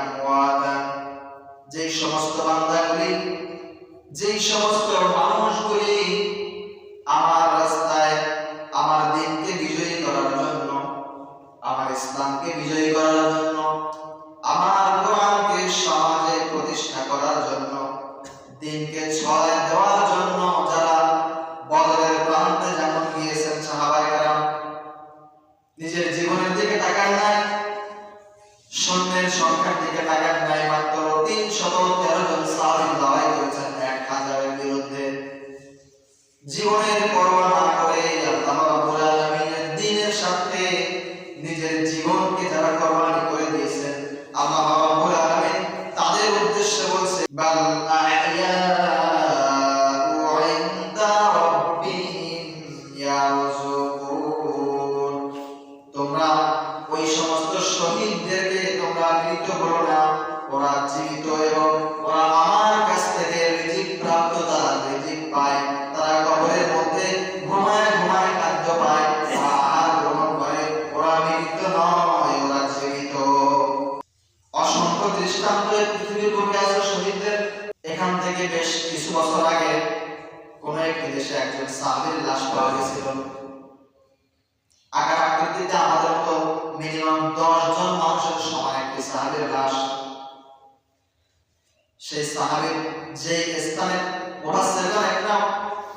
আমওয়াতান, যেই সমস্ত বান্দাগুলি, যেই সমস্ত মানুষগুলি আমার রাস্তায় আমার দিনকে বিজয়ী করার জন্য, আমার ইসলামকে বিজয়ী করার জন্য, আমার কোরআনকে সমাজে প্রতিষ্ঠা করার জন্য, দিনকে ছড়ায় দেওয়ার জন্য যারা বদরের প্রান্তে যেমন গিয়েছেন সাহাবায়ে কেরাম, নিজের জীবনের দিকে তাকান নাই, সৈন্যের সংখ্যার দিকে তাকান নাই, মাত্র 313 জন সাহাবী লড়াই করেছেন 1000-এর বিরুদ্ধে। জীবনের পরোয়া না করে আল্লাহ রাব্বুল আলামিনের দ্বীনের সাথে নিজের জীবনকে যারা কোরবানি করে দিয়েছেন, আল্লাহ রাব্বুল আলামিন তাদের উদ্দেশ্যে বলছে, বাল আহইয়াউ ইনদা রাব্বিহিম ইয়ারযুকুন, তোমরা ওই সমস্ত শহীদদেরকে তোমরা মৃত বলো না, ওরা জীবিত এবং ওরা আমার কাছ থেকে রিজিক প্রাপ্ত, তারা রিজিক পায়, তারা কবরের মধ্যে ঘুমায় ঘুমায় খাদ্য পায়, ওরা আহার গ্রহণ করে, ওরা মৃত নয়, ওরা জীবিত। অসংখ্য দৃষ্টান্ত পৃথিবীর বুকে আছে শহীদদের। এখান থেকে বেশ কিছু বছর আগে কোন একটি দেশে একজন সাহাবীর লাশ পাওয়া গেছিল। আকার আকৃতিতে আমাদের মতো মিনিমাম 10 জন মানুষের সমান একটি সাহাবীর লাশ। সেই সাহাবীর যে স্থানে মুফাসসিরগণ একটা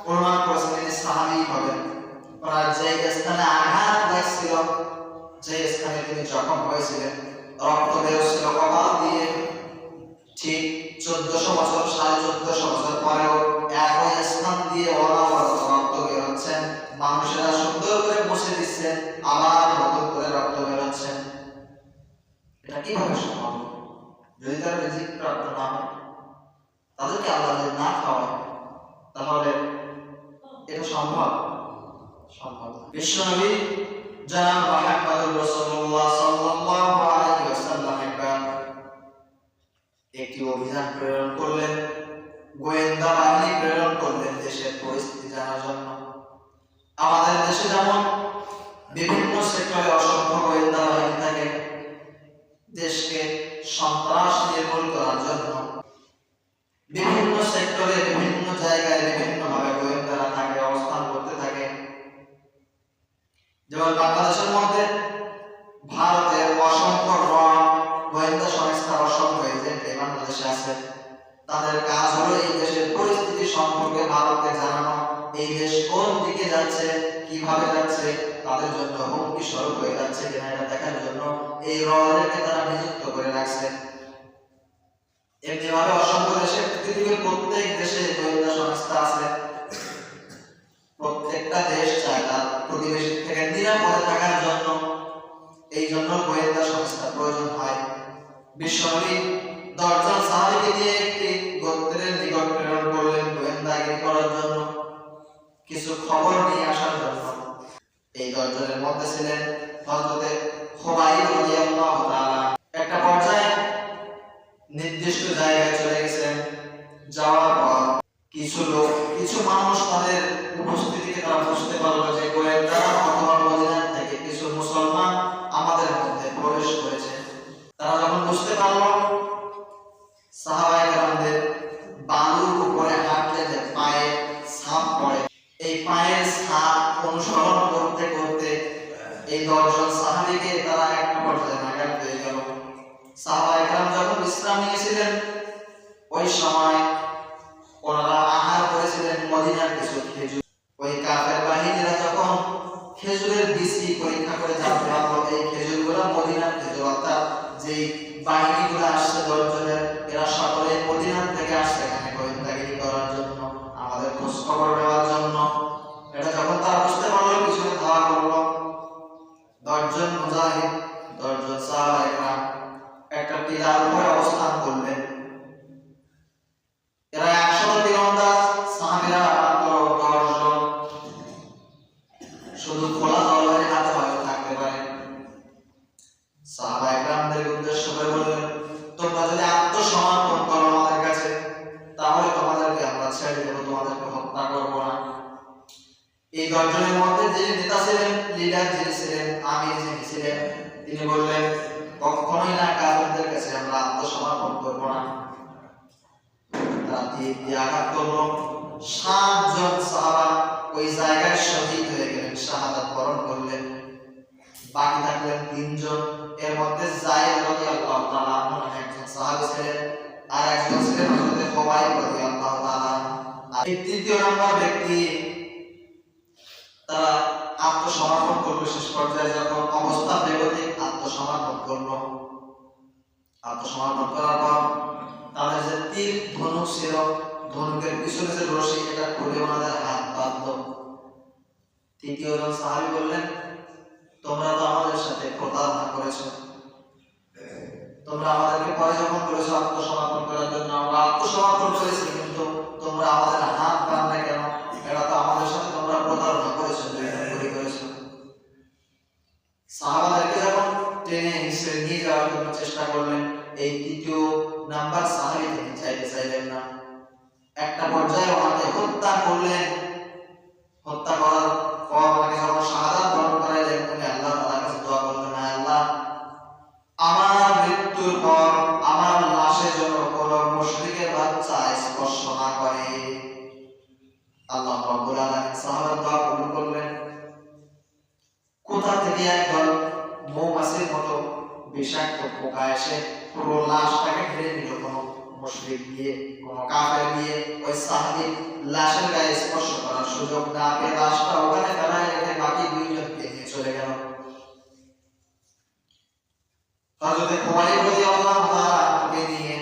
অনুমান করেছেন তিনি সাহাবী হবেন, ওনার যে স্থানে আঘাত লাগছিল, যে স্থানে তিনি জখম হয়েছিলেন, রক্ত বের হচ্ছিল কপাল দিয়ে, ঠিক 1400 বছর 1450 বছর পরেও একই স্থান দিয়ে অনবরত রক্ত বের হচ্ছে। মানুষেরা সুন্দর করে মুছে দিচ্ছেন, আবার নতুন করে রক্ত বের হচ্ছে। এটা কিভাবে সম্ভব? যদি তারা রিজিক প্রাপ্ত না হয়, তাদেরকে আল্লাহ যদি না খাওয়ায়, তাহলে এটা সম্ভব? সম্ভব। বিশ্বনবী জনাব মুহাম্মদুর রাসূলুল্লাহ সাল্লাল্লাহু আলাইহি ওয়াসাল্লাম একটি অভিযান প্রেরণ করলেন, গোয়েন্দা বাহিনী প্রেরণ করলেন দেশের পরিস্থিতি জানার জন্য। আমাদের দেশে যেমন বিভিন্ন সেক্টরে অসংখ্য গোয়েন্দা বাহিনী থাকে, দেশকে সন্ত্রাস নির্মূল করার জন্য বিভিন্ন সেক্টরে বিভিন্ন জায়গায় বিভিন্নভাবে গোয়েন্দারা থাকে, অবস্থান করতে থাকে। যেমন বাংলাদেশের মধ্যে ভারতের অসংখ্য গোয়েন্দা সংস্থার অসংখ্য এজেন্ট বাংলাদেশে আছে। তাদের কাজ হলো এই দেশের পরিস্থিতি সম্পর্কে ভারতকে জানানো, এই দেশ কোন দিকে যাচ্ছে, কিভাবে যাচ্ছে, তাদের জন্য হুমকি স্বরূপ হয়ে যাচ্ছে কিনা এটা দেখার জন্য এই রদেরকে তারা নিযুক্ত করে রাখছে। এমনিভাবে অসংখ্য দেশে, পৃথিবীর প্রত্যেক দেশে গোয়েন্দা সংস্থা আছে। প্রত্যেকটা দেশ চায় তার প্রতিবেশী থেকে নিরাপদে থাকার জন্য, এই জন্য গোয়েন্দা সংস্থা প্রয়োজন হয়। বিশ্বনবী 10 জন সাহাবীকে দিয়ে একটি গোত্রের নিকট প্রেরণ করলেন গোয়েন্দাগিরি করার জন্য, কিছু খবর নিয়ে আসার জন্য। এই 10 জনের মধ্যে ছিলেন হযরতে খুবাইব রাদিয়াল্লাহু তাআলা। একটা পর্যায়ে নির্দিষ্ট জায়গায় চলে গেছেন, যাওয়ার পর কিছু লোক, কিছু মানুষ তাদের উপস্থিতিকে তারা বুঝতে পারলো যে গোয়েন্দারা অথবা মদিনা থেকে কিছু মুসলমান আমাদের মধ্যে প্রবেশ করেছে। তারা যখন বুঝতে পারলো, সাহাবায়ে কেরামদের বালুর উপরে হাঁটলে যে পায়ে ছাপ পড়ে, এই পায়ের ছাপ অনুসরণ করতে করতে এই 10 জন সাহাবীকে তারা একটা পর্যায়ে নাগাল পেয়ে গেল। সাহাবায়ে কেরাম যখন ইসলাম নিয়েছিলেন, ওই সময় ওনারা আহার করেছিলেন মদিনার কিছু খেজুর। ওই কাফের বাহিনীরা যখন খেজুরের বীজটি পরীক্ষা করে জানতে পারলো এই খেজুরগুলো মদিনার খেজুর, অর্থাৎ যেই বাহিনীগুলো আসছে 10 জনের, এরা সকলে মদিনা থেকে আসছে এখানে গোয়েন্দাগিরি করার জন্য, আমাদের খোঁজ খবর নেওয়ার জন্য। এটা যখন তারা বুঝতে পারলো, পিছনে ধাওয়া করলো। 10 জন মুজাহিদ, 10 জন সাহাবায়ে কেরাম একটা টিলার উপরে অবস্থান করলেন। এরা 100 তীরন্দাজ, সাহাবীরা মাত্র 10 জন। শুধু খোলা তরবারি হাতে হয়তো থাকতে পারে। সাহাবায়ে কেরামদের উদ্দেশ্য করে বললেন, তোমরা যদি আত্মসমর্পণ করো আমাদের কাছে, তাহলে তোমাদেরকে আমরা ছেড়ে দেব, তোমাদেরকে হত্যা করব না। এই 10 জনের মধ্যে যে নেতা ছিলেন, লিডার যিনি ছিলেন, আমির যিনি ছিলেন, তিনি বললেন, কখনোই না কাফেরদের কাছে আমরা আত্মসমর্পণ করবো না। তারা তীর দিয়ে আঘাত করলো। 7 জন সাহাবা ওই জায়গায় শহীদ হয়ে গেলেন, শাহাদাত বরণ করলেন। বাকি থাকলেন 3 জন। এর মধ্যে যায়েদ রাদিয়াল্লাহু তাআলা আনহু একজন সাহাবী ছিলেন, আর একজন ছিলেন হযরত খুবাইব রাদিয়াল্লাহু তাআলা। আর এই তৃতীয় নম্বর ব্যক্তি তারা আত্মসমর্পণ করলো। শেষ পর্যায়ে যখন অবস্থা বেগতিক আত্মসমর্পণ করলো। আত্মসমর্পণ করার পর তাদের যে তীর ধনুক ছিল, ধনুকের পিছনে যে রশি, এটা খুলে ওনাদের হাত বাঁধলো। তৃতীয় জন সাহাবী বললেন, তোমরা তো আমাদের সাথে প্রতারণা করেছো, তোমরা আমাদেরকে পরে যখন করেছো আত্মসমর্পণ করার জন্য, আমরা আত্মসমর্পণ করেছি, কিন্তু তোমরা আমাদের হাত বাঁধলে কেন? এটা তো আমাদের সাথে তোমরা প্রতারণা করেছো, করেছো। সাহাবাদেরকে যখন টেনে হিসেবে নিয়ে যাওয়ার জন্য চেষ্টা করলেন, এই তৃতীয় নাম্বার সাহাবী তিনি চাইলেন না। একটা পর্যায়ে ওনাকে হত্যা করলেন। হত্যা করার পর ওনাকে যখন শাহাদাত বরণ করাইলেন, উনি আল্লাহ তাআলার কাছে দোয়া করলেন, আল্লাহ, আমার মৃত্যুর পর আমার লাশে যেন কোনো মুশরিকের বাচ্চা স্পর্শ না করে। আল্লাহ রাব্বুল আলামিন সাহাবার দোয়া কবুল করলেন। কোথা থেকে একদল মৌমাছির মতো বিষাক্ত পোকা এসে পুরো লাশটাকে ঘিরে নিল। কোনো মুশরিক দিয়ে, কোনো কাফের দিয়ে ওই সাহাবীর লাশের গায়ে স্পর্শ করার সুযোগ না পেয়ে লাশটা ওখানে ফেলায় রেখে বাকি 2 জনকে নিয়ে চলে গেল। হযরত খুবাইব রাদিয়াল্লাহু তাআলাকে নিয়ে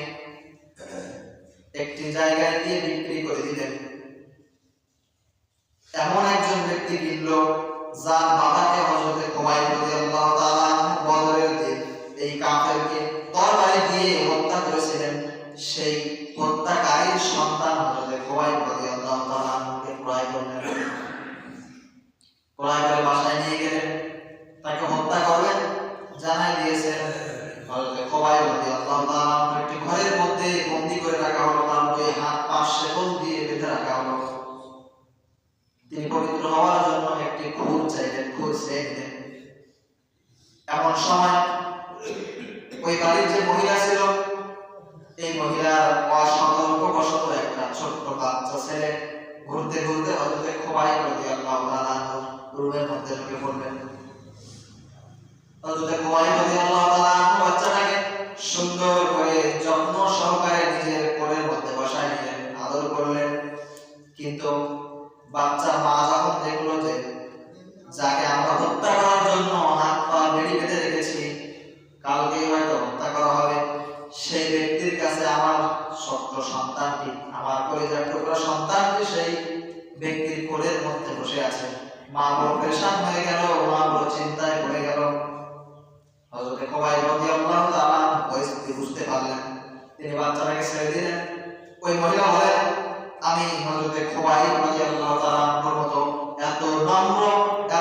একটি জায়গায় দিয়ে বিক্রি করে দিলেন। এমন একজন ব্যক্তি কিনল যার বাবাকে হযরত খুবাইব রাদিয়াল্লাহু তাআলা বদরের দিন এই কাফেরকে তরবারি দিয়ে হত্যা করেছিলেন। সেই হত্যাকারীর সন্তান হযরত খুবাইব রাদিয়াল্লাহু তাআলাকে ক্রয় করলেন। ক্রয় করে বাসায় নিয়ে গেলেন, তাকে হত্যা করবেন জানাই দিয়েছেন। হযরত খুবাইব রাদিয়াল্লাহু তাআলা একটি ঘরের মধ্যে বন্দী করে রাখা হলো, তার দুই হাত পা শেকল দিয়ে বেঁধে রাখা হলো। তিনি পবিত্র হওয়ার জন্য একটি খুর চাইলেন, খুর চেয়ে দিলেন। এমন সময় ওই বাড়ির যে মহিলা ছিল, এই মহিলার অসতর্কবশত একটা ছোট্ট বাচ্চা ছেলে ঘুরতে ঘুরতে হযরত খুবাইব রাদিয়াল্লাহু তাআলা রুমের মধ্যে ঢুকে পড়লেন। হযরত খুবাইব রাদিয়াল্লাহু তাআলা বাচ্চাটাকে সুন্দর করে যত্ন সহকারে নিজের কোলের মধ্যে বসায় নিলেন, আদর করলেন। কিন্তু বাচ্চার মা যখন দেখলো যে যাকে আমরা হত্যা করার জন্য হাত পা বেড়ি বেঁধে রেখেছি, কালকে হয়তো হত্যা করা হবে, সেই ব্যক্তির কাছে আমার ছোট্ট সন্তানটি, আমার কলিজার টুকরা সন্তানটি সেই ব্যক্তির কোলের মধ্যে বসে আছে, মা বড় পেরেশান হয়ে গেল, মা বড় চিন্তায় পড়ে গেল। হযরত খুবাইব রাদিয়াল্লাহু তাআলা পরিস্থিতি বুঝতে পারলেন, তিনি বাচ্চাটাকে ছেড়ে দিলেন। ওই মহিলা বলেন, আমি হযরত খুবাইব রাদিয়াল্লাহু তাআলার মতো এত নম্র,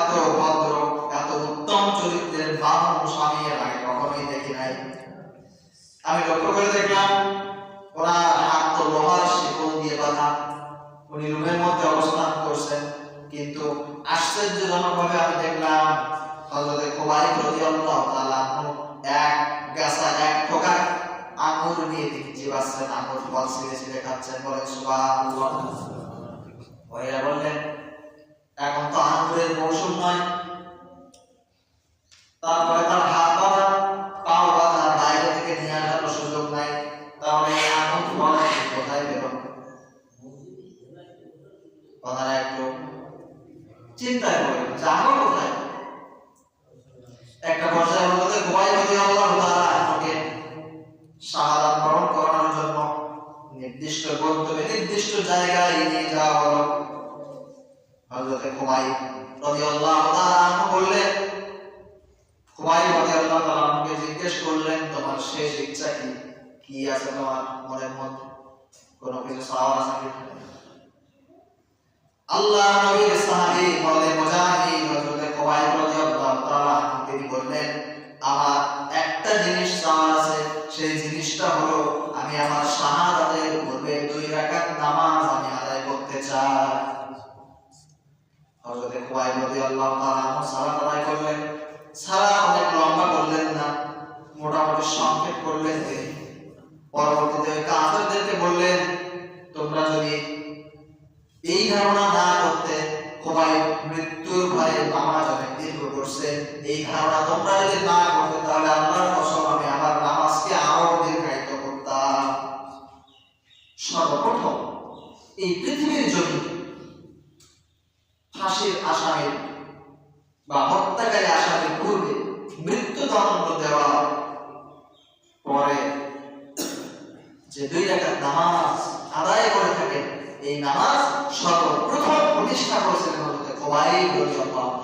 এত ভদ্র, এত উত্তম চরিত্রের মানুষ আমি এর আগে কখনোই দেখি নাই। আমি লক্ষ্য করে দেখলাম ওনার হাত তো লোহার শিকল দিয়ে বাঁধা, উনি রুমের মধ্যে অবস্থান করছেন, কিন্তু আশ্চর্যজনকভাবে আমি দেখলাম হযরত খুবাইব রাদিয়াল্লাহু তাআলা এক গাছা, এক ঠোকা আঙ্গুর নিয়ে তিনি চিবাচ্ছেন, আঙ্গুর ফল ছিঁড়ে ছিঁড়ে খাচ্ছেন। বলেন সুবহানাল্লাহ। ওরা বললেন, এখন তো আঙ্গুরের মৌসুম নয়। তারপরে তার হাত বাঁধা, পাও বাঁধা, বাইরে থেকে নিয়ে আসার সুযোগ নাই, তাহলে এই আঙ্গুর ফল কোথায় পেল? ওনারা একটু চিন্তায় পড়ে যাবো কোথায়। একটা পর্যায়ে হযরত খুবাইব রাদিয়াল্লাহু তাআলা আমাকে শাহাদাত বরণ করানোর জন্য নির্দিষ্ট গন্তব্যে, নির্দিষ্ট জায়গায় নিয়ে যাওয়া হলো। হযরত খুবাইব রাদিয়াল্লাহু তাআলা বললেন, খুবাইব রাদিয়াল্লাহু তাআলা আমাকে জিজ্ঞেস করলেন, তোমার শেষ ইচ্ছা কি? কি আছে তোমার মনের মধ্যে? কোনো কিছু চাওয়া আছে কি? আল্লাহ নবীর সাহাবী বলে মুজাহিদ হযরত খুবাইব রাদিয়াল্লাহু তাআলা তিনি বললেন, আমার একটা জিনিস চাওয়া আছে, সেই জিনিসটা হলো আমি আমার শাহাদাতের পূর্বে 2 রাকাত নামাজ আমি আদায় করতে চাই। হযরত খুবাইব রাদিয়াল্লাহু তাআলা সালাত আদায় করলেন। সালাত অনেক লম্বা করলেন না, মোটামুটি সংক্ষেপ করলেন। পরবর্তীতে ওই কাফেরদেরকে বললেন, তোমরা যদি এই ধারণা না করতে, খুবাইব মৃত্যুর ভয়ে নামাজ অনেক দীর্ঘ করছে, এই ধারণা তোমরা যদি না করতে, তাহলে আল্লাহর কসম আমি আমার নামাজকে আরো দীর্ঘায়িত করতাম। সর্বপ্রথম এই পৃথিবীর জমিনে ফাঁসির আসামির বা হত্যাকারী আসামির পূর্বে মৃত্যুদণ্ড দেওয়া পরে যে 2 রাকাত নামাজ আদায় করে থাকেন, এই নামাজ সর্বপ্রথম প্রতিষ্ঠা করেছিলেন হযরত খুবাইব রাদিয়াল্লাহু